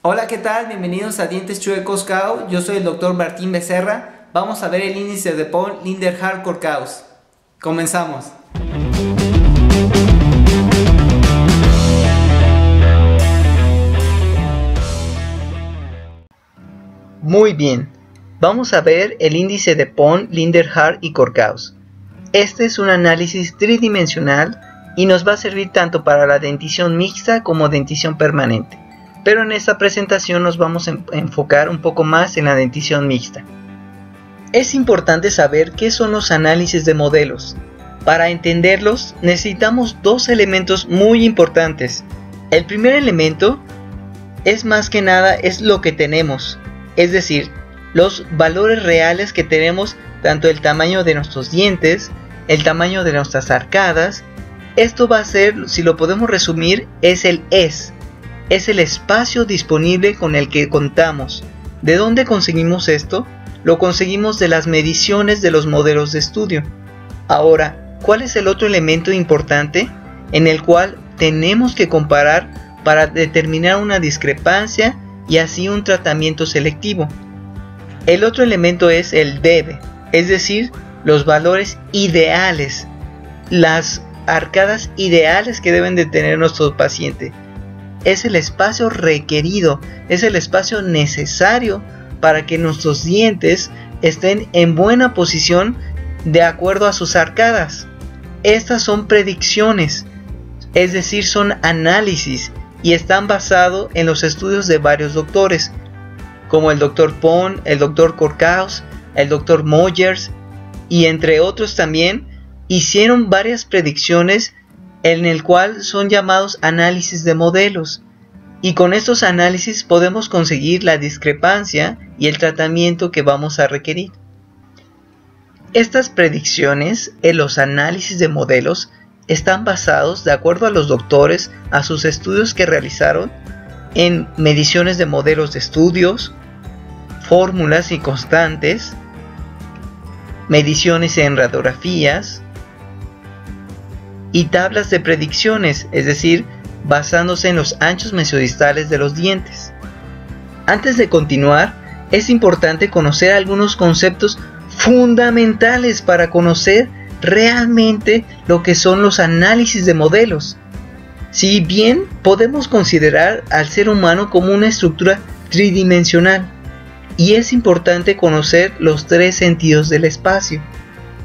Hola, ¿qué tal? Bienvenidos a Dientes Chuecos KAO. Yo soy el Dr. Martín Becerra. Vamos a ver el índice de Pohl-Linderhardt-Korkhaus. Comenzamos. Muy bien, vamos a ver el índice de Pohl, Linderhardt y Korkhaus. Este es un análisis tridimensional y nos va a servir tanto para la dentición mixta como dentición permanente. Pero en esta presentación nos vamos a enfocar un poco más en la dentición mixta. Es importante saber qué son los análisis de modelos. Para entenderlos necesitamos dos elementos muy importantes. El primer elemento es más que nada es lo que tenemos, es decir, los valores reales que tenemos, tanto el tamaño de nuestros dientes, el tamaño de nuestras arcadas. Esto va a ser, si lo podemos resumir, es el S. Es el espacio disponible con el que contamos. ¿De dónde conseguimos esto? Lo conseguimos de las mediciones de los modelos de estudio. Ahora, ¿cuál es el otro elemento importante en el cual tenemos que comparar para determinar una discrepancia y así un tratamiento selectivo? El otro elemento es el dB, es decir, los valores ideales, las arcadas ideales que deben de tener nuestro paciente. Es el espacio requerido, es el espacio necesario para que nuestros dientes estén en buena posición de acuerdo a sus arcadas. Estas son predicciones, es decir, son análisis y están basados en los estudios de varios doctores, como el Dr. Pohl, el Dr. Korkhaus, el Dr. Mojers y entre otros también hicieron varias predicciones en el cual son llamados análisis de modelos, y con estos análisis podemos conseguir la discrepancia y el tratamiento que vamos a requerir. Estas predicciones en los análisis de modelos están basados, de acuerdo a los doctores, a sus estudios que realizaron en mediciones de modelos de estudios, fórmulas y constantes, mediciones en radiografías, y tablas de predicciones, es decir, basándose en los anchos mesodistales de los dientes. Antes de continuar, es importante conocer algunos conceptos fundamentales para conocer realmente lo que son los análisis de modelos. Si bien podemos considerar al ser humano como una estructura tridimensional, y es importante conocer los tres sentidos del espacio.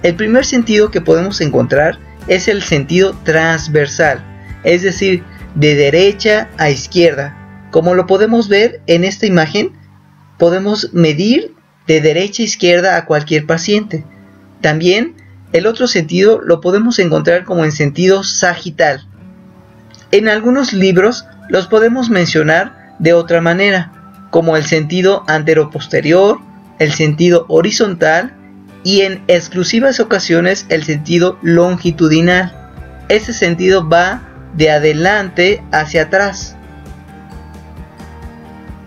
El primer sentido que podemos encontrar es el sentido transversal, es decir, de derecha a izquierda. Como lo podemos ver en esta imagen, podemos medir de derecha a izquierda a cualquier paciente. También el otro sentido lo podemos encontrar como en sentido sagital. En algunos libros los podemos mencionar de otra manera, como el sentido anteroposterior, el sentido horizontal y en exclusivas ocasiones el sentido longitudinal. Este sentido va de adelante hacia atrás.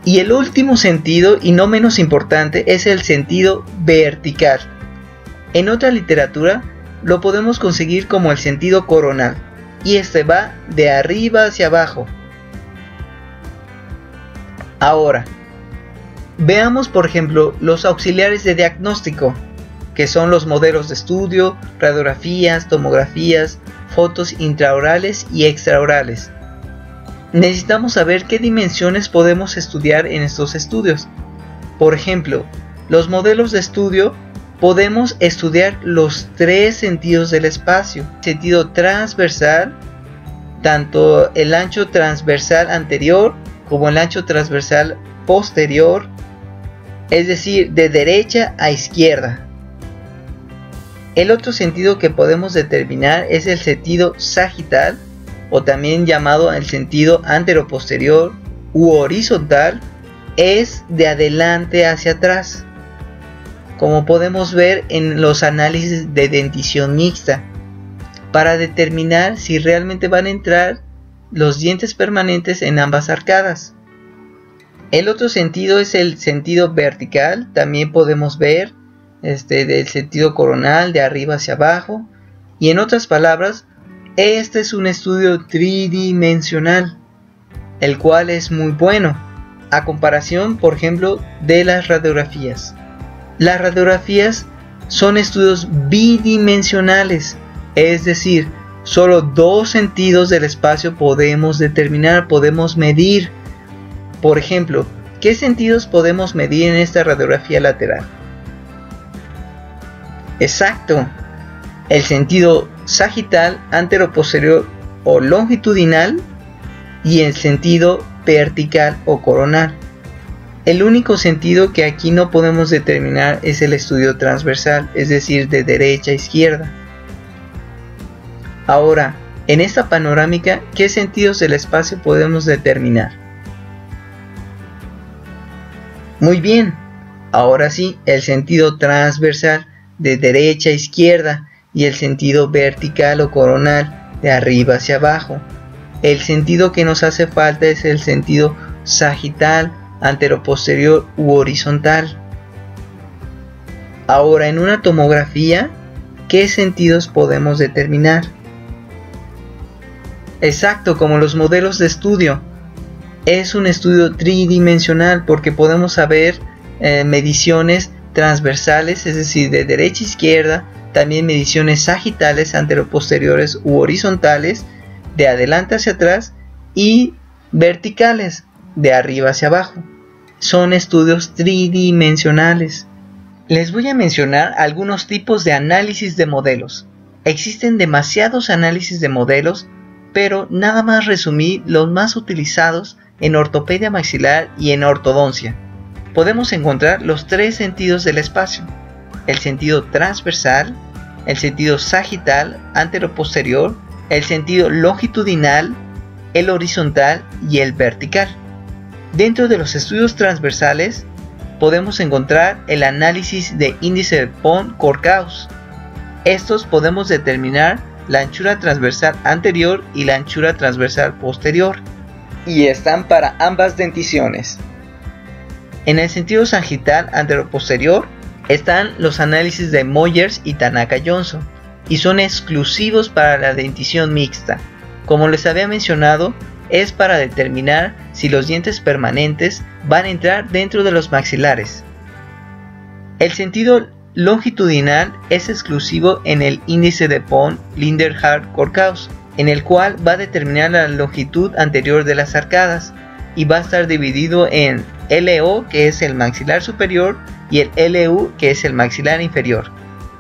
Y el último sentido, y no menos importante, es el sentido vertical. En otra literatura lo podemos conseguir como el sentido coronal, y este va de arriba hacia abajo. Ahora, veamos por ejemplo los auxiliares de diagnóstico, que son los modelos de estudio, radiografías, tomografías, fotos intraorales y extraorales. Necesitamos saber qué dimensiones podemos estudiar en estos estudios. Por ejemplo, los modelos de estudio podemos estudiar los tres sentidos del espacio. Sentido transversal, tanto el ancho transversal anterior como el ancho transversal posterior, es decir, de derecha a izquierda. El otro sentido que podemos determinar es el sentido sagital, o también llamado el sentido anteroposterior u horizontal, es de adelante hacia atrás, como podemos ver en los análisis de dentición mixta, para determinar si realmente van a entrar los dientes permanentes en ambas arcadas. El otro sentido es el sentido vertical, también podemos ver del sentido coronal de arriba hacia abajo, y en otras palabras, es un estudio tridimensional, el cual es muy bueno. a comparación, por ejemplo, de las radiografías. Las radiografías son estudios bidimensionales, es decir, solo dos sentidos del espacio podemos determinar, podemos medir. Por ejemplo, ¿qué sentidos podemos medir en esta radiografía lateral? Exacto, el sentido sagital, anteroposterior o longitudinal y el sentido vertical o coronal. El único sentido que aquí no podemos determinar es el estudio transversal, es decir, de derecha a izquierda. Ahora, en esta panorámica, ¿qué sentidos del espacio podemos determinar? Muy bien, ahora sí, el sentido transversal de derecha a izquierda y el sentido vertical o coronal de arriba hacia abajo. El sentido que nos hace falta es el sentido sagital, anteroposterior u horizontal. Ahora, en una tomografía, ¿qué sentidos podemos determinar? Exacto, como los modelos de estudio. Es un estudio tridimensional porque podemos saber mediciones transversales, es decir, de derecha a izquierda, también mediciones sagitales, anteroposteriores u horizontales, de adelante hacia atrás, y verticales, de arriba hacia abajo. Son estudios tridimensionales. Les voy a mencionar algunos tipos de análisis de modelos. Existen demasiados análisis de modelos, pero nada más resumí los más utilizados en ortopedia maxilar y en ortodoncia. Podemos encontrar los tres sentidos del espacio: el sentido transversal, el sentido sagital, anteroposterior, el sentido longitudinal, el horizontal y el vertical. Dentro de los estudios transversales podemos encontrar el análisis de índice de Pont-Courcausse. Estos podemos determinar la anchura transversal anterior y la anchura transversal posterior, y están para ambas denticiones. En el sentido sagital anteroposterior están los análisis de Moyers y Tanaka-Johnson, y son exclusivos para la dentición mixta. Como les había mencionado, es para determinar si los dientes permanentes van a entrar dentro de los maxilares. El sentido longitudinal es exclusivo en el índice de Pont-Lindenhart-Courcausse, en el cual va a determinar la longitud anterior de las arcadas y va a estar dividido en LO, que es el maxilar superior, y el LU, que es el maxilar inferior.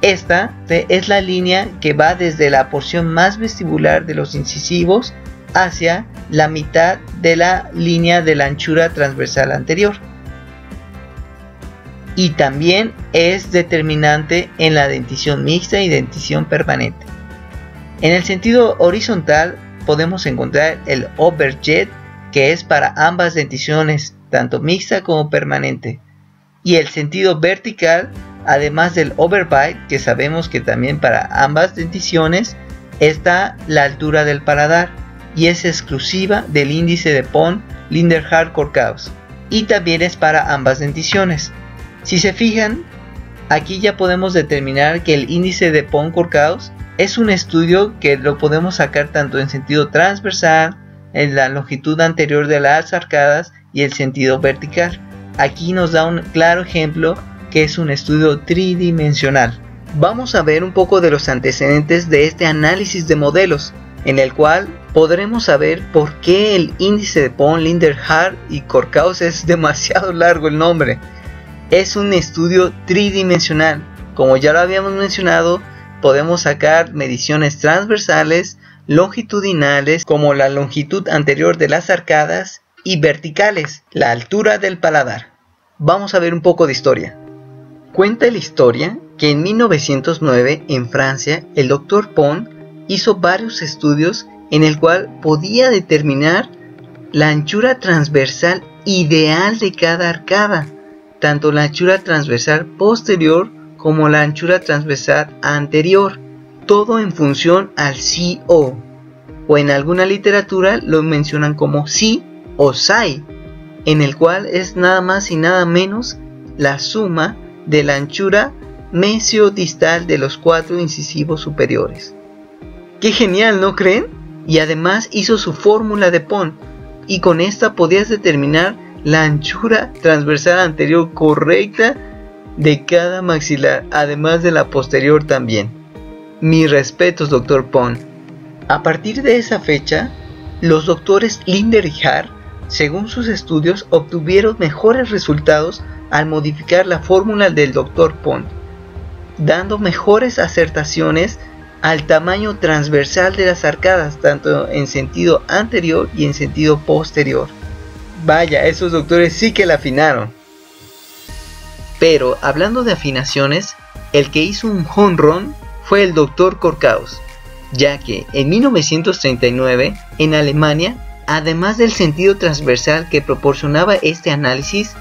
Esta es la línea que va desde la porción más vestibular de los incisivos hacia la mitad de la línea de la anchura transversal anterior. Y también es determinante en la dentición mixta y dentición permanente. En el sentido horizontal podemos encontrar el Overjet, que es para ambas denticiones, tanto mixta como permanente. Y el sentido vertical, además del Overbite, que sabemos que también para ambas denticiones, está la altura del paladar y es exclusiva del índice de Pont-Lindenhart-Courcausse, y también es para ambas denticiones. Si se fijan, aquí ya podemos determinar que el índice de Pont-Courcausse es un estudio que lo podemos sacar tanto en sentido transversal, en la longitud anterior de las arcadas y el sentido vertical. Aquí nos da un claro ejemplo que es un estudio tridimensional. Vamos a ver un poco de los antecedentes de este análisis de modelos, en el cual podremos saber por qué el índice de Pont-Lindenhart y Courcausse es demasiado largo el nombre. Es un estudio tridimensional. Como ya lo habíamos mencionado, podemos sacar mediciones transversales, longitudinales, como la longitud anterior de las arcadas, y verticales, la altura del paladar. Vamos a ver un poco de historia. Cuenta la historia que en 1909 en Francia el Dr. Pont hizo varios estudios en el cual podía determinar la anchura transversal ideal de cada arcada, tanto la anchura transversal posterior como la anchura transversal anterior, todo en función al CO, o en alguna literatura lo mencionan como Psi o Psi, en el cual es nada más y nada menos la suma de la anchura mesiodistal de los 4 incisivos superiores. ¡Qué genial!, ¿no creen? Y además hizo su fórmula de Pont, y con esta podías determinar la anchura transversal anterior correcta de cada maxilar, además de la posterior también. Mis respetos, Dr. Pond. A partir de esa fecha, los doctores Linder y Hart, según sus estudios, obtuvieron mejores resultados al modificar la fórmula del Dr. Pond, dando mejores acertaciones al tamaño transversal de las arcadas, tanto en sentido anterior y en sentido posterior. Vaya, esos doctores sí que la afinaron. Pero hablando de afinaciones, el que hizo un home run fue el Dr. Korkhaus, ya que en 1939 en Alemania, además del sentido transversal que proporcionaba este análisis,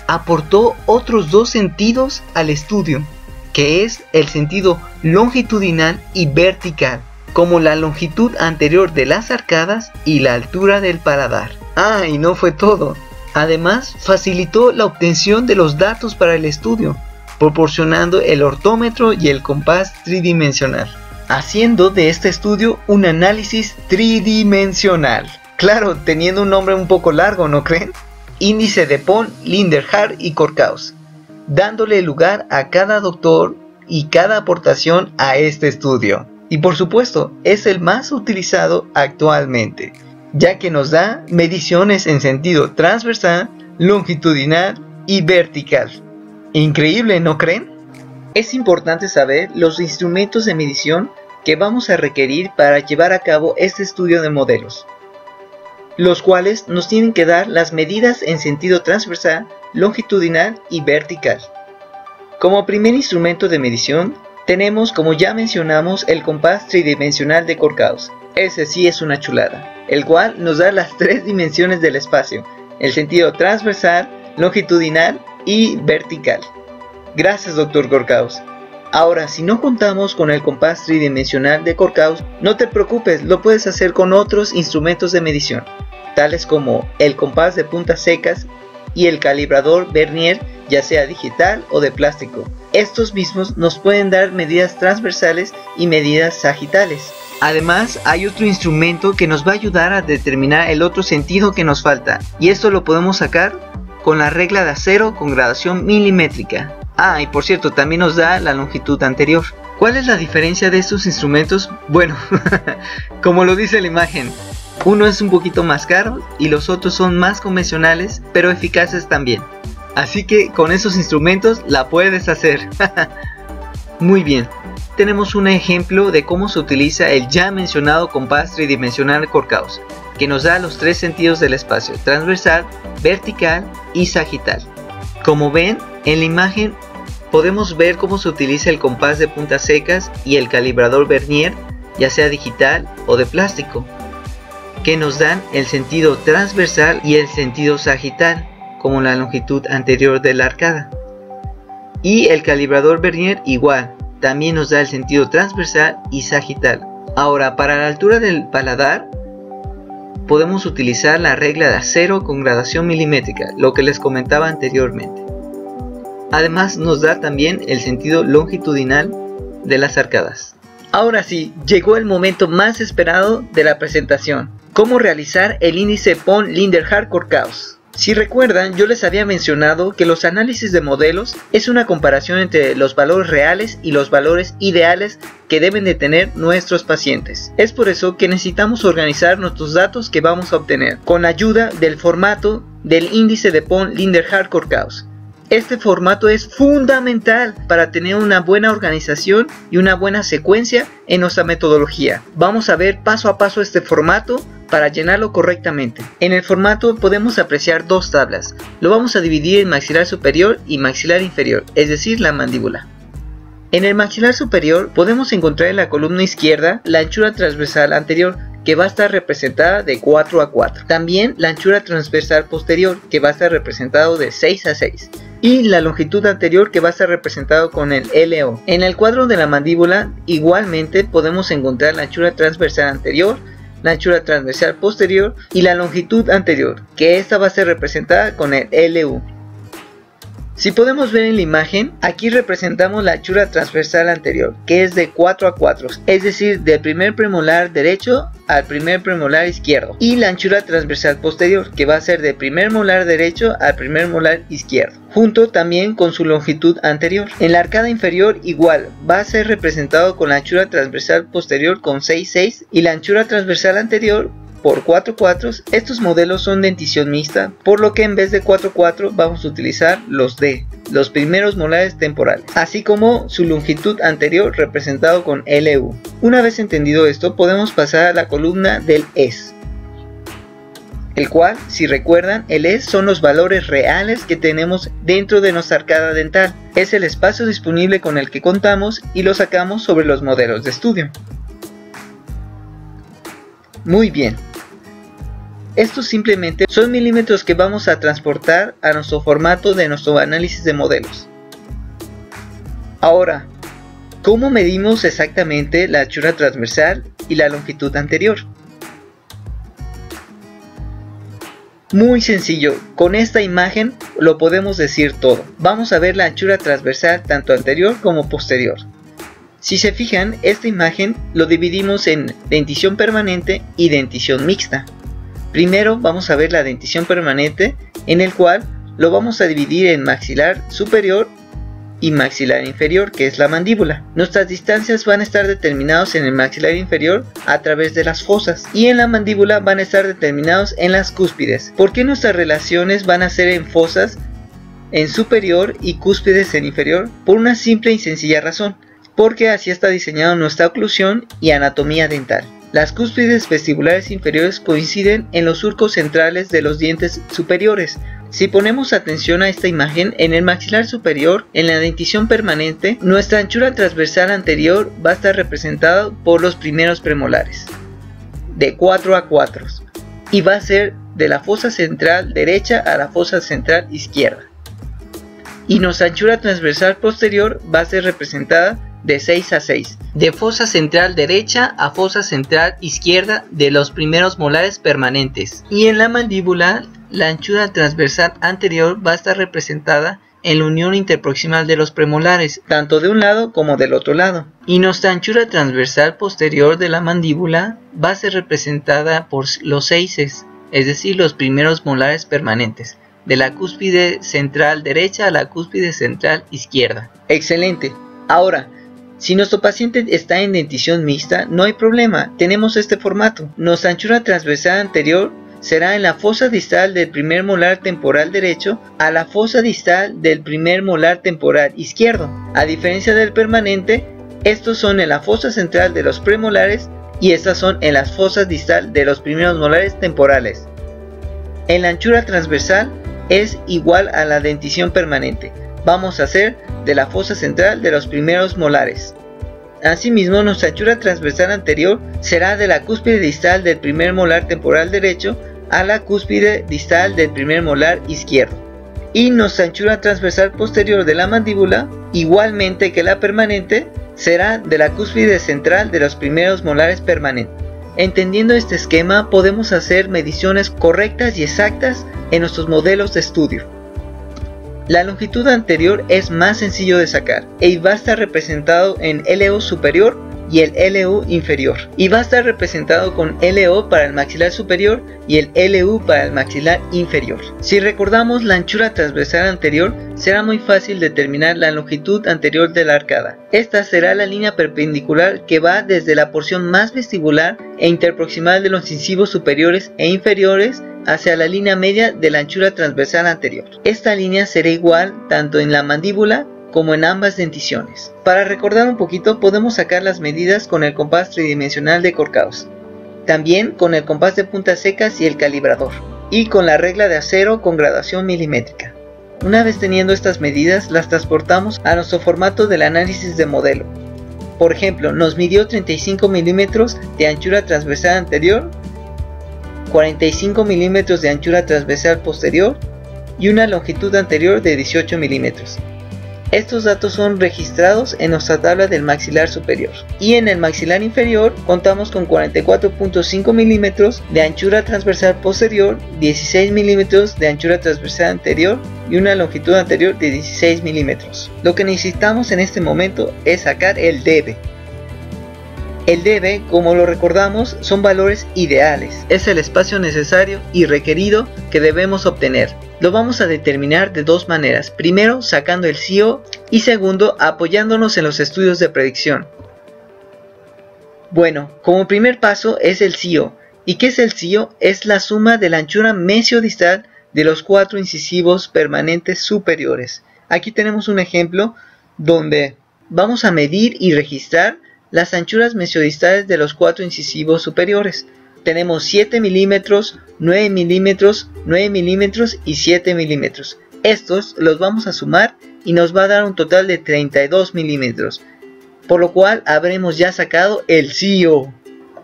aportó otros dos sentidos al estudio, que es el sentido longitudinal y vertical, como la longitud anterior de las arcadas y la altura del paladar. Ah, y no fue todo. Además, facilitó la obtención de los datos para el estudio, proporcionando el ortómetro y el compás tridimensional, haciendo de este estudio un análisis tridimensional. Claro, teniendo un nombre un poco largo, ¿no creen? Índice de Pond, Linder, Hart y Korkhaus, dándole lugar a cada doctor y cada aportación a este estudio. Y por supuesto, es el más utilizado actualmente, ya que nos da mediciones en sentido transversal, longitudinal y vertical. Increíble, ¿no creen? Es importante saber los instrumentos de medición que vamos a requerir para llevar a cabo este estudio de modelos, los cuales nos tienen que dar las medidas en sentido transversal, longitudinal y vertical. Como primer instrumento de medición tenemos, como ya mencionamos, el compás tridimensional de Korkhaus. Ese sí es una chulada, el cual nos da las tres dimensiones del espacio, el sentido transversal, longitudinal y vertical. Gracias, Dr. Korkhaus. Ahora, si no contamos con el compás tridimensional de Korkhaus, no te preocupes, lo puedes hacer con otros instrumentos de medición, tales como el compás de puntas secas y el calibrador Vernier, ya sea digital o de plástico. Estos mismos nos pueden dar medidas transversales y medidas sagitales. Además, hay otro instrumento que nos va a ayudar a determinar el otro sentido que nos falta, y esto lo podemos sacar con la regla de acero con gradación milimétrica. Ah, y por cierto, también nos da la longitud anterior. ¿Cuál es la diferencia de estos instrumentos? Bueno, como lo dice la imagen, uno es un poquito más caro y los otros son más convencionales, pero eficaces también. Así que con esos instrumentos la puedes hacer. Muy bien, tenemos un ejemplo de cómo se utiliza el ya mencionado compás tridimensional Korkhaus, que nos da los tres sentidos del espacio: transversal, vertical y sagital. Como ven en la imagen, podemos ver cómo se utiliza el compás de puntas secas y el calibrador Vernier, ya sea digital o de plástico, que nos dan el sentido transversal y el sentido sagital, como la longitud anterior de la arcada. Y el calibrador Vernier igual, también nos da el sentido transversal y sagital. Ahora, para la altura del paladar, podemos utilizar la regla de acero con gradación milimétrica, lo que les comentaba anteriormente. Además, nos da también el sentido longitudinal de las arcadas. Ahora sí, llegó el momento más esperado de la presentación: cómo realizar el índice Pond, Linder, Hart, Korkhaus. Si recuerdan, yo les había mencionado que los análisis de modelos es una comparación entre los valores reales y los valores ideales que deben de tener nuestros pacientes. Es por eso que necesitamos organizar nuestros datos que vamos a obtener con la ayuda del formato del índice de Pond, Linder, Hart, Korkhaus. Este formato es fundamental para tener una buena organización y una buena secuencia en nuestra metodología. Vamos a ver paso a paso este formato para llenarlo correctamente. En el formato podemos apreciar dos tablas. Lo vamos a dividir en maxilar superior y maxilar inferior, es decir, la mandíbula. En el maxilar superior podemos encontrar en la columna izquierda la anchura transversal anterior, que va a estar representada de 4 a 4. También la anchura transversal posterior, que va a estar representado de 6 a 6. Y la longitud anterior, que va a estar representado con el LO. En el cuadro de la mandíbula igualmente podemos encontrar la anchura transversal anterior, la anchura transversal posterior y la longitud anterior, que esta va a ser representada con el LU. Si podemos ver en la imagen, aquí representamos la anchura transversal anterior, que es de 4 a 4, es decir, del primer premolar derecho al primer premolar izquierdo, y la anchura transversal posterior, que va a ser del primer molar derecho al primer molar izquierdo, junto también con su longitud anterior. En la arcada inferior igual, va a ser representado con la anchura transversal posterior con 6,6 y la anchura transversal anterior por 4,4. Estos modelos son dentición mixta, por lo que en vez de 4,4 vamos a utilizar los D, los primeros molares temporales, así como su longitud anterior representado con LU. Una vez entendido esto, podemos pasar a la columna del ES, el cual, si recuerdan, el ES son los valores reales que tenemos dentro de nuestra arcada dental. Es el espacio disponible con el que contamos y lo sacamos sobre los modelos de estudio. Muy bien. Estos simplemente son milímetros que vamos a transportar a nuestro formato de nuestro análisis de modelos. Ahora, ¿cómo medimos exactamente la anchura transversal y la longitud anterior? Muy sencillo, con esta imagen lo podemos decir todo. Vamos a ver la anchura transversal tanto anterior como posterior. Si se fijan, esta imagen lo dividimos en dentición permanente y dentición mixta. Primero vamos a ver la dentición permanente, en el cual lo vamos a dividir en maxilar superior y maxilar inferior, que es la mandíbula. Nuestras distancias van a estar determinadas en el maxilar inferior a través de las fosas, y en la mandíbula van a estar determinados en las cúspides. ¿Por qué nuestras relaciones van a ser en fosas en superior y cúspides en inferior? Por una simple y sencilla razón, porque así está diseñada nuestra oclusión y anatomía dental. Las cúspides vestibulares inferiores coinciden en los surcos centrales de los dientes superiores. Si ponemos atención a esta imagen, en el maxilar superior, en la dentición permanente, nuestra anchura transversal anterior va a estar representada por los primeros premolares, de 4 a 4, y va a ser de la fosa central derecha a la fosa central izquierda. Y nuestra anchura transversal posterior va a ser representada de 6 a 6, de fosa central derecha a fosa central izquierda de los primeros molares permanentes. Y en la mandíbula, la anchura transversal anterior va a estar representada en la unión interproximal de los premolares, tanto de un lado como del otro lado. Y nuestra anchura transversal posterior de la mandíbula va a ser representada por los 6, es decir, los primeros molares permanentes, de la cúspide central derecha a la cúspide central izquierda. Excelente. Ahora, si nuestro paciente está en dentición mixta, no hay problema, tenemos este formato. Nuestra anchura transversal anterior será en la fosa distal del primer molar temporal derecho a la fosa distal del primer molar temporal izquierdo. A diferencia del permanente, estos son en la fosa central de los premolares y estas son en las fosas distal de los primeros molares temporales. En la anchura transversal es igual a la dentición permanente. Vamos a hacer de la fosa central de los primeros molares. Asimismo, nuestra anchura transversal anterior será de la cúspide distal del primer molar temporal derecho a la cúspide distal del primer molar izquierdo. Y nuestra anchura transversal posterior de la mandíbula, igualmente que la permanente, será de la cúspide central de los primeros molares permanentes. Entendiendo este esquema, podemos hacer mediciones correctas y exactas en nuestros modelos de estudio. La longitud anterior es más sencillo de sacar y va a estar representado en LO superior y el LU inferior, y va a estar representado con LO para el maxilar superior y el LU para el maxilar inferior. Si recordamos la anchura transversal anterior, será muy fácil determinar la longitud anterior de la arcada. Esta será la línea perpendicular que va desde la porción más vestibular e interproximal de los incisivos superiores e inferiores hacia la línea media de la anchura transversal anterior. Esta línea será igual tanto en la mandíbula como en ambas denticiones. Para recordar un poquito, podemos sacar las medidas con el compás tridimensional de Corcaus, también con el compás de puntas secas y el calibrador, y con la regla de acero con graduación milimétrica. Una vez teniendo estas medidas, las transportamos a nuestro formato del análisis de modelo. Por ejemplo, nos midió 35 milímetros de anchura transversal anterior, 45 milímetros de anchura transversal posterior y una longitud anterior de 18 milímetros. Estos datos son registrados en nuestra tabla del maxilar superior. Y en el maxilar inferior contamos con 44.5 milímetros de anchura transversal posterior, 16 milímetros de anchura transversal anterior y una longitud anterior de 16 milímetros. Lo que necesitamos en este momento es sacar el dB. El dB, como lo recordamos, son valores ideales. Es el espacio necesario y requerido que debemos obtener. Lo vamos a determinar de dos maneras. Primero, sacando el CIO y segundo, apoyándonos en los estudios de predicción. Bueno, como primer paso es el CIO. ¿Y qué es el CIO? Es la suma de la anchura mesiodistal de los 4 incisivos permanentes superiores. Aquí tenemos un ejemplo donde vamos a medir y registrar las anchuras mesiodistales de los 4 incisivos superiores. Tenemos 7 milímetros, 9 milímetros, 9 milímetros y 7 milímetros. Estos los vamos a sumar y nos va a dar un total de 32 milímetros. Por lo cual habremos ya sacado el CIO.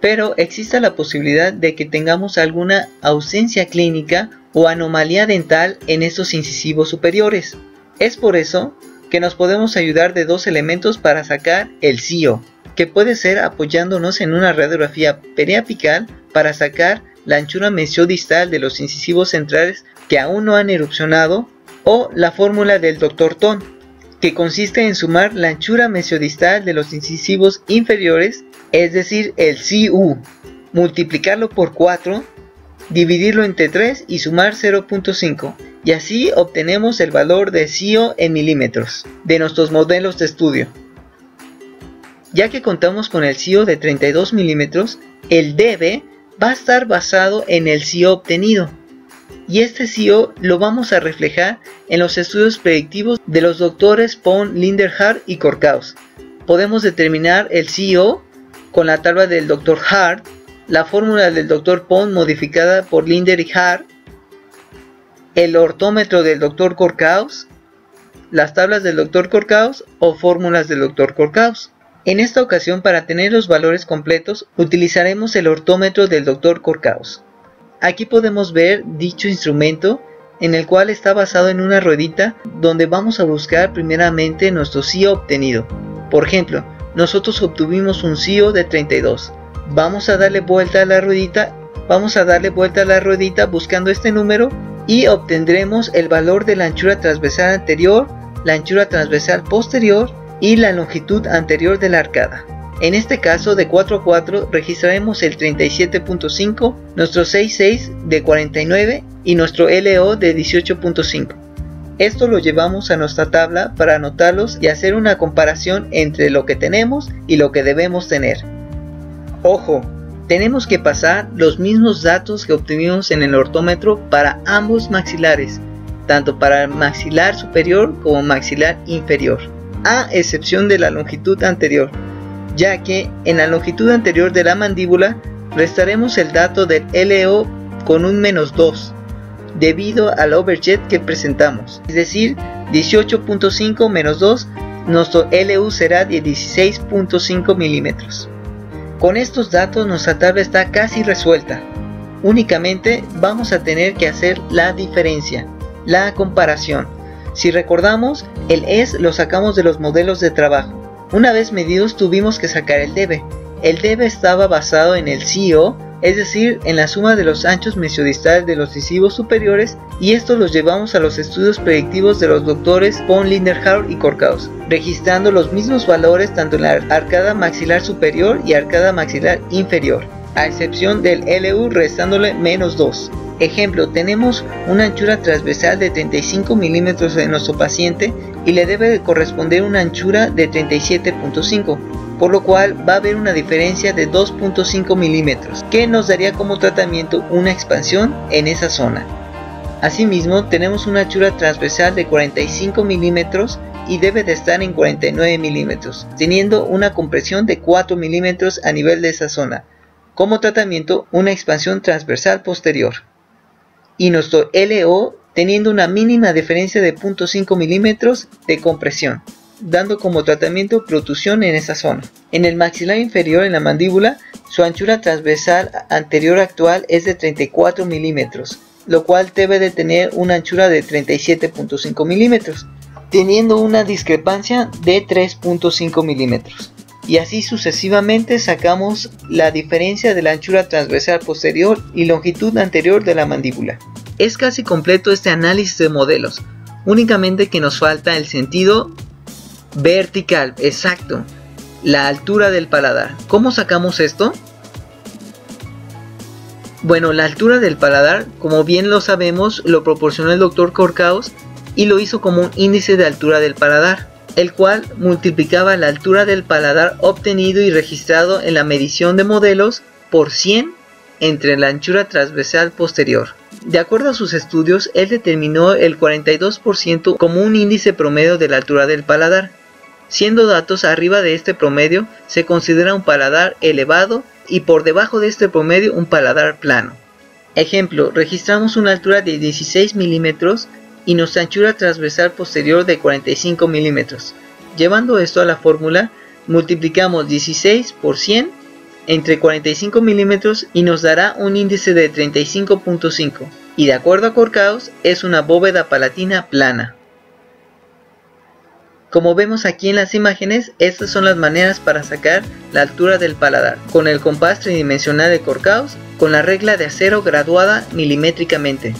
Pero existe la posibilidad de que tengamos alguna ausencia clínica o anomalía dental en estos incisivos superiores. Es por eso que nos podemos ayudar de dos elementos para sacar el CIO, que puede ser apoyándonos en una radiografía periapical para sacar la anchura mesiodistal de los incisivos centrales que aún no han erupcionado, o la fórmula del Dr. Thon, que consiste en sumar la anchura mesiodistal de los incisivos inferiores, es decir, el CU, multiplicarlo por 4, dividirlo entre 3 y sumar 0.5, y así obtenemos el valor de CIO en milímetros de nuestros modelos de estudio. Ya que contamos con el CIO de 32 milímetros, el dB va a estar basado en el CIO obtenido. Y este CIO lo vamos a reflejar en los estudios predictivos de los doctores Pond, Linderhart y Corcaus. Podemos determinar el CIO con la tabla del Dr. Hart, la fórmula del Dr. Pond modificada por Linder y Hart, el ortómetro del Dr. Corcaus, las tablas del Dr. Corcaus o fórmulas del Dr. Corcaus. En esta ocasión, para tener los valores completos, utilizaremos el ortómetro del Dr. Corcaus. Aquí podemos ver dicho instrumento, en el cual está basado en una ruedita donde vamos a buscar primeramente nuestro CIO obtenido. Por ejemplo, nosotros obtuvimos un CIO de 32. Vamos a darle vuelta a la ruedita, buscando este número y obtendremos el valor de la anchura transversal anterior, la anchura transversal posterior y la longitud anterior de la arcada. En este caso, de 4 a 4 registraremos el 37.5, nuestro 6.6 de 49 y nuestro LO de 18.5. Esto lo llevamos a nuestra tabla para anotarlos y hacer una comparación entre lo que tenemos y lo que debemos tener. Ojo, tenemos que pasar los mismos datos que obtuvimos en el ortómetro para ambos maxilares, tanto para el maxilar superior como maxilar inferior, a excepción de la longitud anterior, ya que en la longitud anterior de la mandíbula restaremos el dato del LO con un -2 debido al overjet que presentamos, es decir, 18.5 menos 2, nuestro LU será de 16.5 milímetros. Con estos datos nuestra tabla está casi resuelta. Únicamente vamos a tener que hacer la diferencia, la comparación. Si recordamos, el ES lo sacamos de los modelos de trabajo. Una vez medidos tuvimos que sacar el dB. El dB estaba basado en el CIO, es decir, en la suma de los anchos mesiodistales de los incisivos superiores, y estos los llevamos a los estudios predictivos de los doctores Pond, Linderhart y Corcaus, registrando los mismos valores tanto en la arcada maxilar superior y arcada maxilar inferior, a excepción del LU restándole -2. Ejemplo, tenemos una anchura transversal de 35 milímetros en nuestro paciente y le debe corresponder una anchura de 37.5, por lo cual va a haber una diferencia de 2.5 milímetros, que nos daría como tratamiento una expansión en esa zona. Asimismo, tenemos una anchura transversal de 45 milímetros y debe de estar en 49 milímetros, teniendo una compresión de 4 milímetros a nivel de esa zona. Como tratamiento, una expansión transversal posterior. Y nuestro LO teniendo una mínima diferencia de 0.5 milímetros de compresión, dando como tratamiento protusión en esa zona. En el maxilar inferior, en la mandíbula, su anchura transversal anterior actual es de 34 milímetros, lo cual debe de tener una anchura de 37.5 milímetros, teniendo una discrepancia de 3.5 milímetros. Y así sucesivamente sacamos la diferencia de la anchura transversal posterior y longitud anterior de la mandíbula. Es casi completo este análisis de modelos. únicamente que nos falta el sentido vertical, exacto, la altura del paladar. ¿Cómo sacamos esto? Bueno, la altura del paladar, como bien lo sabemos, lo proporcionó el Dr. Corcaus y lo hizo como un índice de altura del paladar, el cual multiplicaba la altura del paladar obtenido y registrado en la medición de modelos por 100 entre la anchura transversal posterior. De acuerdo a sus estudios, él determinó el 42% como un índice promedio de la altura del paladar. Siendo datos arriba de este promedio, se considera un paladar elevado y por debajo de este promedio un paladar plano. Ejemplo, registramos una altura de 16 milímetros y nuestra anchura transversal posterior de 45 milímetros. Llevando esto a la fórmula, multiplicamos 16 por 100 entre 45 milímetros y nos dará un índice de 35.5, y de acuerdo a Corcaus es una bóveda palatina plana. Como vemos aquí en las imágenes, estas son las maneras para sacar la altura del paladar, con el compás tridimensional de Corcaus, con la regla de acero graduada milimétricamente.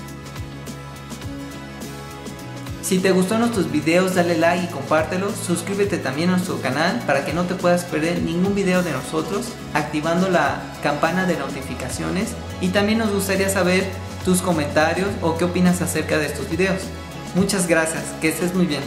Si te gustaron nuestros videos, dale like y compártelo, suscríbete también a nuestro canal para que no te puedas perder ningún video de nosotros, activando la campana de notificaciones, y también nos gustaría saber tus comentarios o qué opinas acerca de estos videos. Muchas gracias, que estés muy bien.